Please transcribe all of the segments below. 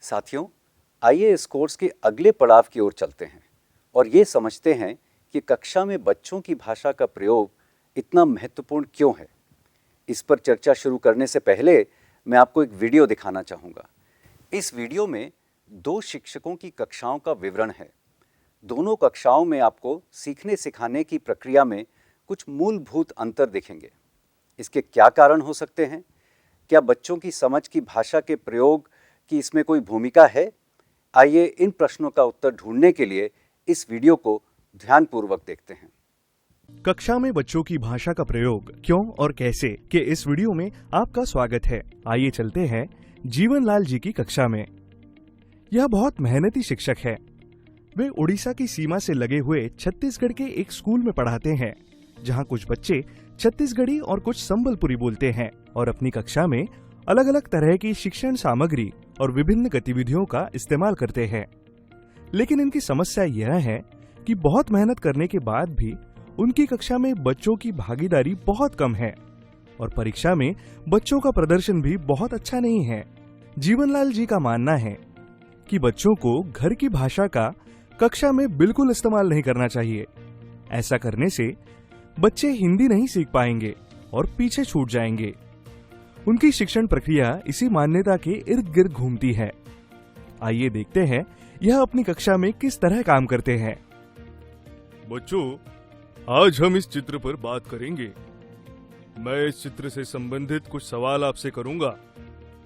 साथियों, आइए इस कोर्स के अगले पड़ाव की ओर चलते हैं और ये समझते हैं कि कक्षा में बच्चों की भाषा का प्रयोग इतना महत्वपूर्ण क्यों है। इस पर चर्चा शुरू करने से पहले मैं आपको एक वीडियो दिखाना चाहूँगा। इस वीडियो में दो शिक्षकों की कक्षाओं का विवरण है। दोनों कक्षाओं में आपको सीखने सिखाने की प्रक्रिया में कुछ मूलभूत अंतर दिखेंगे। इसके क्या कारण हो सकते हैं? क्या बच्चों की समझ की भाषा के प्रयोग की इसमें कोई भूमिका है? आइए इन प्रश्नों का उत्तर ढूंढने के लिए इस वीडियो को ध्यानपूर्वक देखते हैं। कक्षा में बच्चों की भाषा का प्रयोग क्यों और कैसे के इस वीडियो में आपका स्वागत है। आइए चलते हैं जीवनलाल जी की कक्षा में। यह बहुत मेहनती शिक्षक है। वे उड़ीसा की सीमा से लगे हुए छत्तीसगढ़ के एक स्कूल में पढ़ाते हैं, जहां कुछ बच्चे छत्तीसगढ़ी और कुछ संबलपुरी बोलते हैं और अपनी कक्षा में अलग अलग तरह की शिक्षण सामग्री और विभिन्न गतिविधियों का इस्तेमाल करते हैं। लेकिन इनकी समस्या यह है कि बहुत मेहनत करने के बाद भी उनकी कक्षा में बच्चों की भागीदारी बहुत कम है और परीक्षा में बच्चों का प्रदर्शन भी बहुत अच्छा नहीं है। जीवनलाल जी का मानना है कि बच्चों को घर की भाषा का कक्षा में बिल्कुल इस्तेमाल नहीं करना चाहिए। ऐसा करने से बच्चे हिंदी नहीं सीख पाएंगे और पीछे छूट जाएंगे। उनकी शिक्षण प्रक्रिया इसी मान्यता के इर्द गिर्द घूमती है। आइए देखते हैं यह अपनी कक्षा में किस तरह काम करते हैं। बच्चों, आज हम इस चित्र पर बात करेंगे। मैं इस चित्र से संबंधित कुछ सवाल आपसे करूंगा।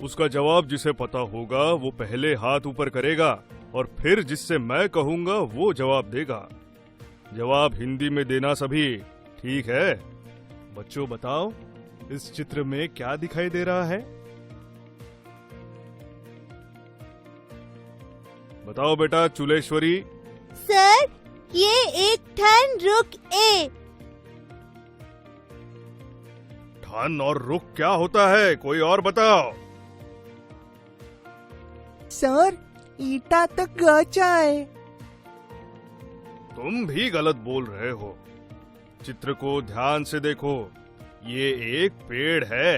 उसका जवाब जिसे पता होगा वो पहले हाथ ऊपर करेगा और फिर जिससे मैं कहूंगा वो जवाब देगा। जवाब हिंदी में देना सभी, ठीक है? बच्चों बताओ, इस चित्र में क्या दिखाई दे रहा है? बताओ बेटा चुलेश्वरी। सर, ये एक ठन रुक ए। ठन और रुक क्या होता है? कोई और बताओ। सर, ईटा तो गचा है। तुम भी गलत बोल रहे हो। चित्र को ध्यान से देखो, ये एक पेड़ है।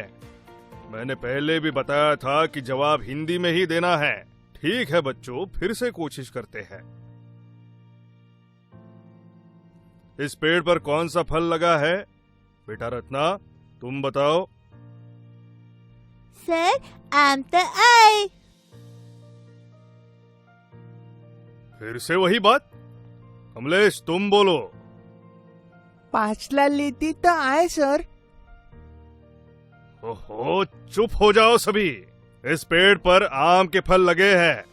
मैंने पहले भी बताया था कि जवाब हिंदी में ही देना है। ठीक है बच्चों, फिर से कोशिश करते हैं। इस पेड़ पर कौन सा फल लगा है? बेटा रत्ना, तुम बताओ। सर, आम तो आए। फिर से वही बात। कमलेश, तुम बोलो। पाचला लेती तो आए सर। ओहो, चुप हो जाओ सभी। इस पेड़ पर आम के फल लगे हैं।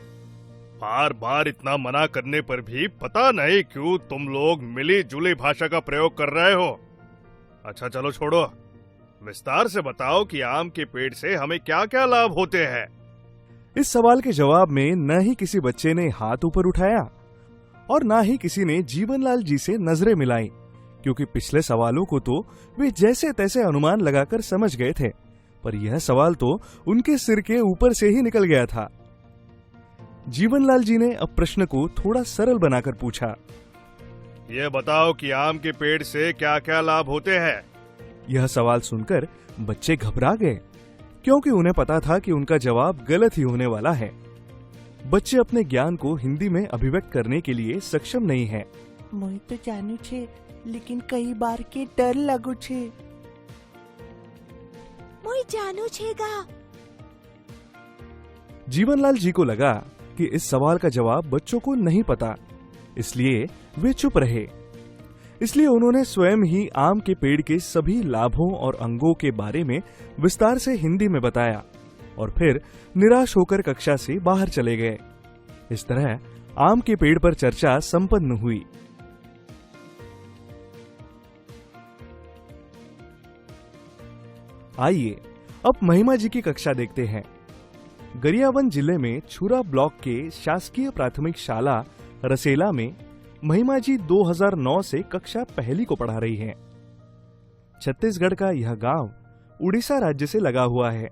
बार बार इतना मना करने पर भी पता नहीं क्यों तुम लोग मिली जुली भाषा का प्रयोग कर रहे हो। अच्छा चलो छोड़ो, विस्तार से बताओ कि आम के पेड़ से हमें क्या क्या लाभ होते हैं। इस सवाल के जवाब में न ही किसी बच्चे ने हाथ ऊपर उठाया और न ही किसी ने जीवनलाल जी से नजरें मिलाई, क्योंकि पिछले सवालों को तो वे जैसे तैसे अनुमान लगाकर समझ गए थे, पर यह सवाल तो उनके सिर के ऊपर से ही निकल गया था। जीवनलाल जी ने अब प्रश्न को थोड़ा सरल बनाकर पूछा। ये बताओ कि आम के पेड़ से क्या क्या लाभ होते हैं। यह सवाल सुनकर बच्चे घबरा गए, क्योंकि उन्हें पता था कि उनका जवाब गलत ही होने वाला है। बच्चे अपने ज्ञान को हिंदी में अभिव्यक्त करने के लिए सक्षम नहीं हैं। मुझे तो जानू छे, लेकिन कई बार के डर लगू छे। मुझे जानू छेगा। जीवनलाल जी को लगा कि इस सवाल का जवाब बच्चों को नहीं पता, इसलिए वे चुप रहे। इसलिए उन्होंने स्वयं ही आम के पेड़ के सभी लाभों और अंगों के बारे में विस्तार से हिंदी में बताया और फिर निराश होकर कक्षा से बाहर चले गए। इस तरह आम के पेड़ पर चर्चा संपन्न हुई। आइए अब महिमा जी की कक्षा देखते हैं। गरियाबंद जिले में छुरा ब्लॉक के शासकीय प्राथमिक शाला रसेला में महिमा जी 2009 से कक्षा पहली को पढ़ा रही हैं। छत्तीसगढ़ का यह गांव उड़ीसा राज्य से लगा हुआ है,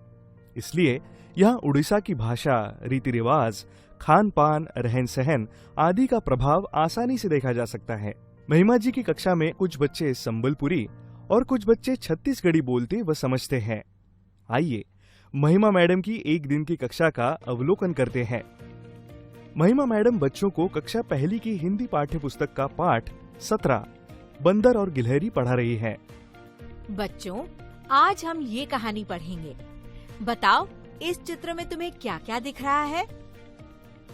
इसलिए यहाँ उड़ीसा की भाषा, रीति रिवाज, खान पान, रहन सहन आदि का प्रभाव आसानी से देखा जा सकता है। महिमा जी की कक्षा में कुछ बच्चे संबलपुरी और कुछ बच्चे छत्तीसगढ़ी बोलते व समझते हैं। आइए महिमा मैडम की एक दिन की कक्षा का अवलोकन करते हैं। महिमा मैडम बच्चों को कक्षा पहली की हिंदी पाठ्य पुस्तक का पाठ 17 बंदर और गिलहरी पढ़ा रही हैं। बच्चों, आज हम ये कहानी पढ़ेंगे। बताओ, इस चित्र में तुम्हें क्या क्या दिख रहा है?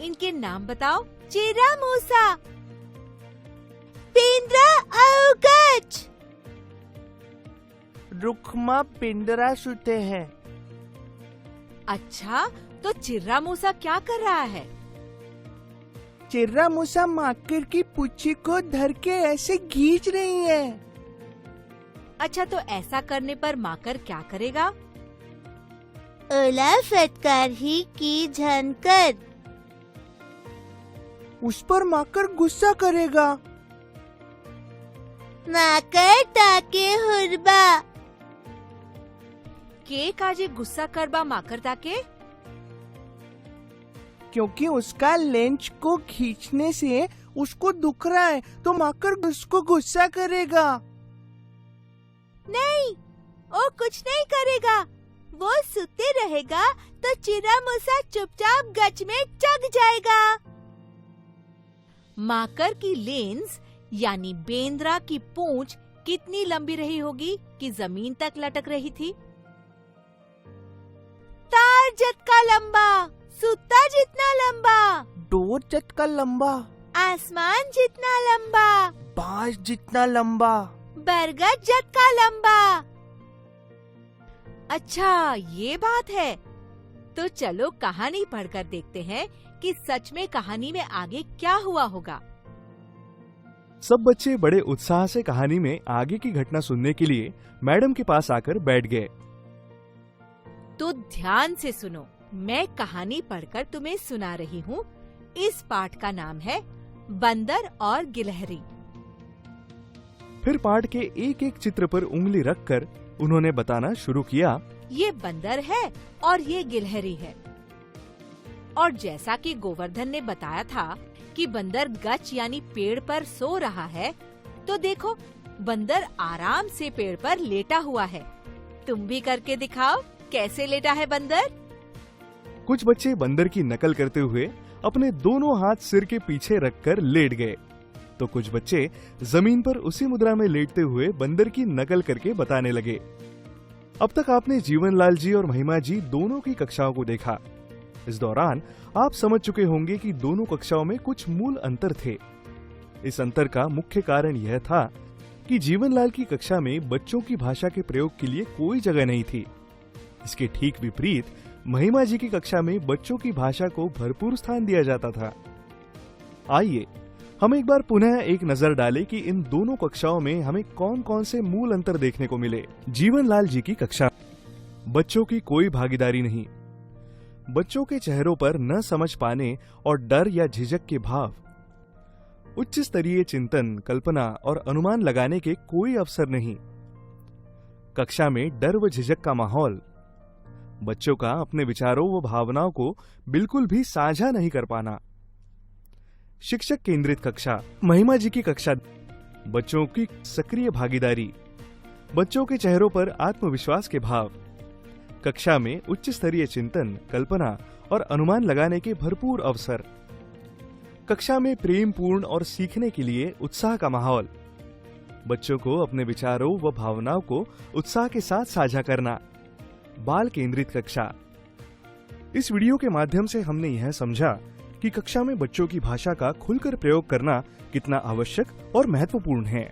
इनके नाम बताओ। चिरा मूसा, पिंजरा और गच। रुखमा पिंजरा सुते हैं। अच्छा, तो चिर्रा मूसा क्या कर रहा है? चिर्रा मूसा माकड़ की पूंछी को धर के ऐसे खींच रही है। अच्छा, तो ऐसा करने पर माकर क्या करेगा? ओला फटकार ही की झनकर। उस पर माकड़ गुस्सा करेगा। माकर ताके हुरबा। के काजे गुस्सा करबा माकर ताके? क्योंकि उसका लेंच को खींचने से उसको दुख रहा है, तो माकड़ उसको गुस्सा करेगा। नहीं, वो कुछ नहीं करेगा। वो सुते रहेगा तो चिरा मूसा चुपचाप गच में चग जाएगा। माकर की लेंस यानी बेंद्रा की पूंछ कितनी लंबी रही होगी कि जमीन तक लटक रही थी? तार झटका लंबा, सुता जितना लंबा, डोर चटका लंबा, आसमान जितना लंबा, बांस जितना लंबा, बरगद झटका लंबा। अच्छा, ये बात है। तो चलो कहानी पढ़कर देखते हैं कि सच में कहानी में आगे क्या हुआ होगा। सब बच्चे बड़े उत्साह से कहानी में आगे की घटना सुनने के लिए मैडम के पास आकर बैठ गए। तो ध्यान से सुनो, मैं कहानी पढ़कर तुम्हें सुना रही हूँ। इस पाठ का नाम है बंदर और गिलहरी। फिर पाठ के एक एक चित्र पर उंगली रखकर उन्होंने बताना शुरू किया। ये बंदर है और ये गिलहरी है। और जैसा कि गोवर्धन ने बताया था कि बंदर गच यानी पेड़ पर सो रहा है, तो देखो बंदर आराम से पेड़ पर लेटा हुआ है। तुम भी करके दिखाओ, कैसे लेटा है बंदर? कुछ बच्चे बंदर की नकल करते हुए अपने दोनों हाथ सिर के पीछे रखकर लेट गए, तो कुछ बच्चे जमीन पर उसी मुद्रा में लेटते हुए बंदर की नकल करके बताने लगे। अब तक आपने जीवनलाल जी और महिमा जी दोनों की कक्षाओं को देखा। इस दौरान आप समझ चुके होंगे कि दोनों कक्षाओं में कुछ मूल अंतर थे। इस अंतर का मुख्य कारण यह था कि जीवनलाल की कक्षा में बच्चों की भाषा के प्रयोग के लिए कोई जगह नहीं थी। इसके ठीक विपरीत महिमा जी की कक्षा में बच्चों की भाषा को भरपूर स्थान दिया जाता था। आइए हम एक बार पुनः एक नजर डालें कि इन दोनों कक्षाओं में हमें कौन कौन से मूल अंतर देखने को मिले। जीवनलाल जी की कक्षा, बच्चों की कोई भागीदारी नहीं। बच्चों के चेहरों पर न समझ पाने और डर या झिझक के भाव। उच्च स्तरीय चिंतन, कल्पना और अनुमान लगाने के कोई अवसर नहीं। कक्षा में डर व झिझक का माहौल। बच्चों का अपने विचारों व भावनाओं को बिल्कुल भी साझा नहीं कर पाना। शिक्षक केंद्रित कक्षा, महिमा जी की कक्षा, बच्चों की सक्रिय भागीदारी, बच्चों के चेहरों पर आत्मविश्वास के भाव। कक्षा में उच्च स्तरीय चिंतन, कल्पना और अनुमान लगाने के भरपूर अवसर। कक्षा में प्रेमपूर्ण और सीखने के लिए उत्साह का माहौल। बच्चों को अपने विचारों व भावनाओं को उत्साह के साथ साझा करना। बाल केंद्रित कक्षा। इस वीडियो के माध्यम से हमने यह समझा कि कक्षा में बच्चों की भाषा का खुलकर प्रयोग करना कितना आवश्यक और महत्वपूर्ण है।